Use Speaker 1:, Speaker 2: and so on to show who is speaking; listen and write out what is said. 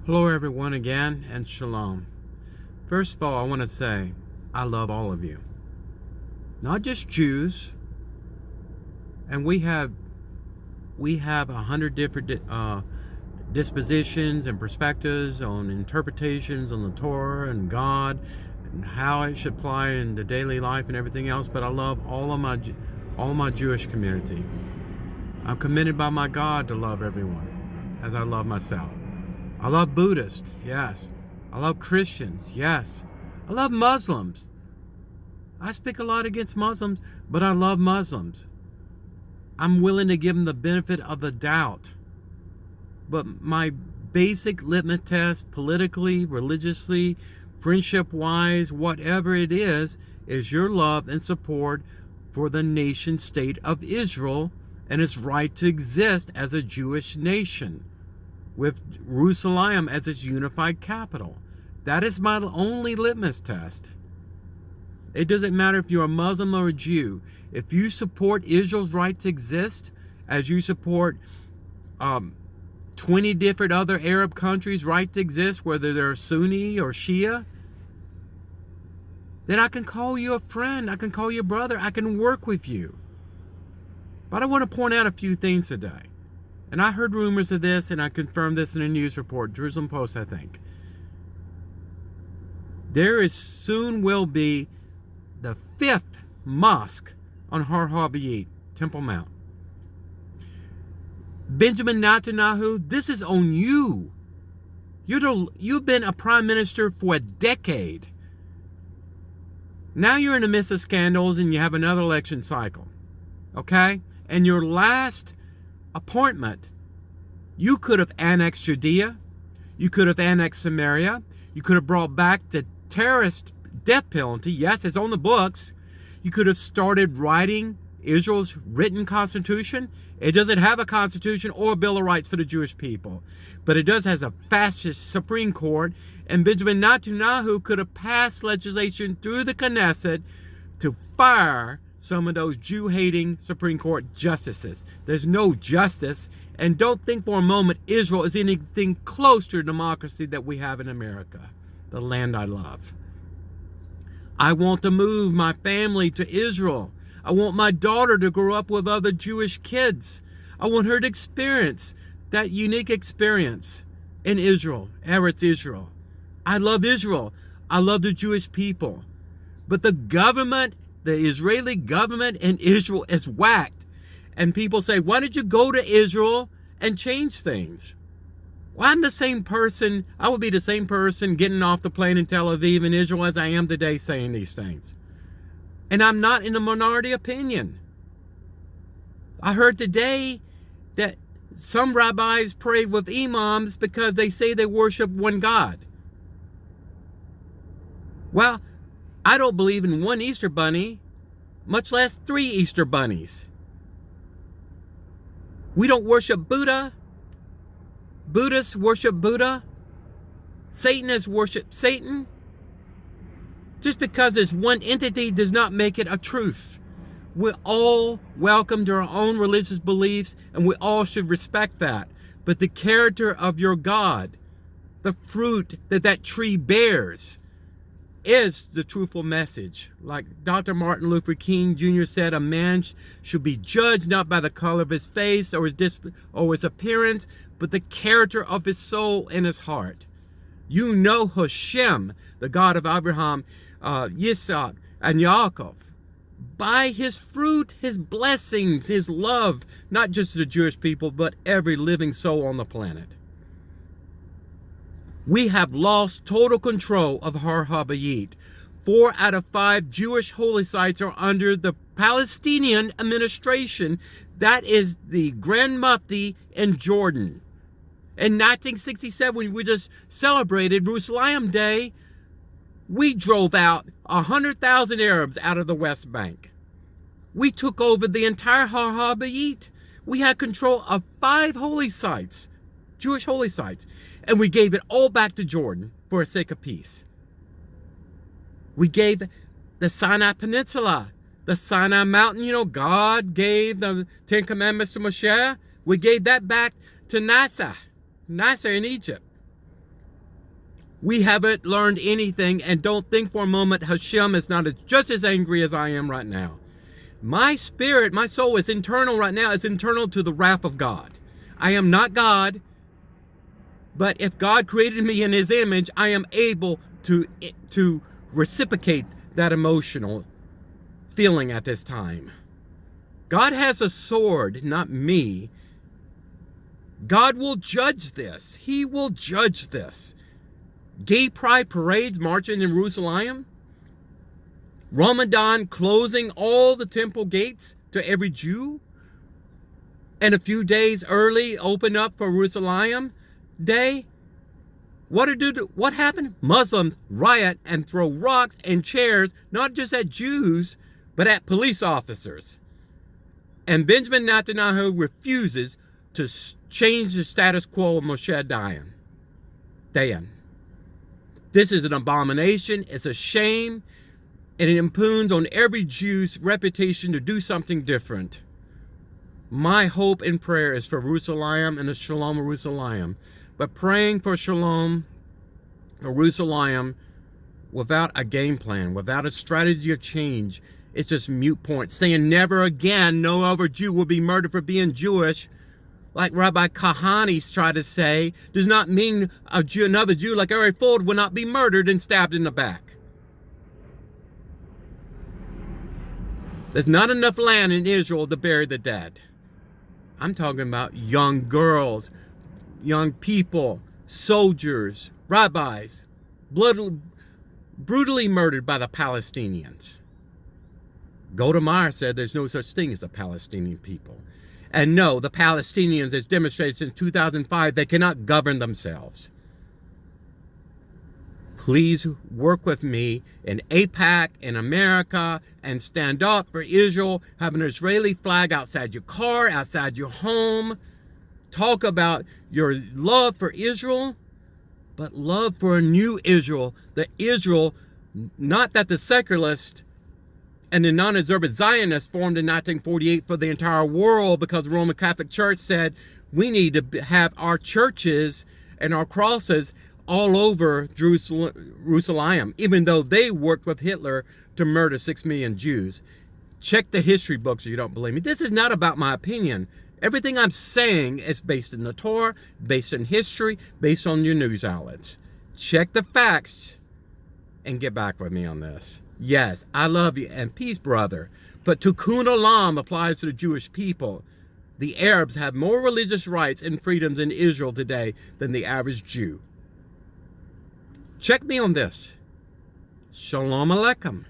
Speaker 1: Hello everyone again, and shalom. First of all, I want to say I love all of you. Not just Jews. And we have 100 different dispositions and perspectives on interpretations on the Torah and God and how it should apply in the daily life and everything else, but I love all of my Jewish community. I'm committed by my God to love everyone as I love myself. I love Buddhists, yes. I love Christians, yes. I love Muslims. I speak a lot against Muslims, but I love Muslims. I'm willing to give them the benefit of the doubt. But my basic litmus test, politically, religiously, friendship-wise, whatever it is your love and support for the nation state of Israel and its right to exist as a Jewish nation, with Jerusalem as its unified capital. That is my only litmus test. It doesn't matter if you're a Muslim or a Jew. If you support Israel's right to exist, as you support 20 different other Arab countries' right to exist, whether they're Sunni or Shia, then I can call you a friend. I can call you a brother. I can work with you. But I want to point out a few things today. And I heard rumors of this, and I confirmed this in a news report, Jerusalem Post, I think. There soon will be the 5th mosque on Har HaBayit, Temple Mount. Benjamin Netanyahu, this is on you. You've been a prime minister for a decade. Now you're in the midst of scandals and you have another election cycle. Okay? And your last appointment, you could have annexed Judea, you could have annexed Samaria, you could have brought back the terrorist death penalty. Yes, it's on the books. You could have started writing Israel's written constitution. It doesn't have a constitution or a Bill of Rights for the Jewish people, but it does has a fascist Supreme Court, and Benjamin Netanyahu could have passed legislation through the Knesset to fire some of those Jew-hating Supreme Court justices. There's no justice, and don't think for a moment Israel is anything close to the democracy that we have in America, the land I love. I want to move my family to Israel. I want my daughter to grow up with other Jewish kids. I want her to experience that unique experience in Israel, Eretz Israel. I love Israel. I love the Jewish people. But the government, the Israeli government in Israel is whacked. And people say, why did you go to Israel and change things? Well, I'm the same person. I would be the same person getting off the plane in Tel Aviv in Israel as I am today saying these things. And I'm not in a minority opinion. I heard today that some rabbis pray with imams because they say they worship one God. Well, I don't believe in one Easter bunny, much less 3 Easter bunnies. We don't worship Buddha. Buddhists worship Buddha. Satanists worship Satan. Just because it's one entity does not make it a truth. We're all welcome to our own religious beliefs, and we all should respect that. But the character of your God, the fruit that tree bears, is the truthful message. Like Dr. Martin Luther King Jr. said, a man should be judged not by the color of his face or his appearance, but the character of his soul and his heart. You know Hashem, the God of Abraham, Yitzhak, and Yaakov, by his fruit, his blessings, his love, not just the Jewish people, but every living soul on the planet. We have lost total control of Har HaBayit. 4 out of 5 Jewish holy sites are under the Palestinian administration. That is the Grand Mufti in Jordan. In 1967, when we just celebrated Jerusalem Day, we drove out 100,000 Arabs out of the West Bank. We took over the entire Har HaBayit. We had control of 5 holy sites, Jewish holy sites, and we gave it all back to Jordan for the sake of peace. We gave the Sinai Peninsula, the Sinai Mountain. God gave the 10 Commandments to Moshe. We gave that back to Nasser in Egypt. We haven't learned anything, and don't think for a moment Hashem is not just as angry as I am right now. My spirit, my soul is internal right now. It's internal to the wrath of God. I am not God, but if God created me in his image, I am able to reciprocate that emotional feeling at this time. God has a sword, not me. God will judge this. He will judge this. Gay pride parades marching in Jerusalem. Ramadan closing all the temple gates to every Jew. And a few days early open up for Jerusalem Day. What happened? Muslims riot and throw rocks and chairs, not just at Jews, but at police officers. And Benjamin Netanyahu refuses to change the status quo of Moshe Dayan. This is an abomination. It's a shame. And it impugns on every Jew's reputation to do something different. My hope and prayer is for Jerusalem and the Shalom of Jerusalem. But praying for Shalom for Jerusalem without a game plan, without a strategy of change, it's just mute point. Saying never again no other Jew will be murdered for being Jewish, like Rabbi Kahani's tried to say, does not mean another Jew like Ari Ford will not be murdered and stabbed in the back. There's not enough land in Israel to bury the dead. I'm talking about young girls, young people, soldiers, rabbis, brutally murdered by the Palestinians. Golda Meir said there's no such thing as the Palestinian people. And no, the Palestinians, as demonstrated since 2005, they cannot govern themselves. Please work with me in AIPAC, in America, and stand up for Israel. Have an Israeli flag outside your car, outside your home. Talk about your love for Israel, but love for a new Israel. The Israel, not that the secularists and the non-observant Zionists formed in 1948 for the entire world, because the Roman Catholic Church said we need to have our churches and our crosses all over Jerusalem, even though they worked with Hitler to murder 6 million Jews. Check the history books if you don't believe me. This is not about my opinion. Everything I'm saying is based in the Torah, based in history, based on your news outlets. Check the facts and get back with me on this. Yes, I love you and peace, brother. But Tikkun Olam applies to the Jewish people. The Arabs have more religious rights and freedoms in Israel today than the average Jew. Check me on this. Shalom Aleichem.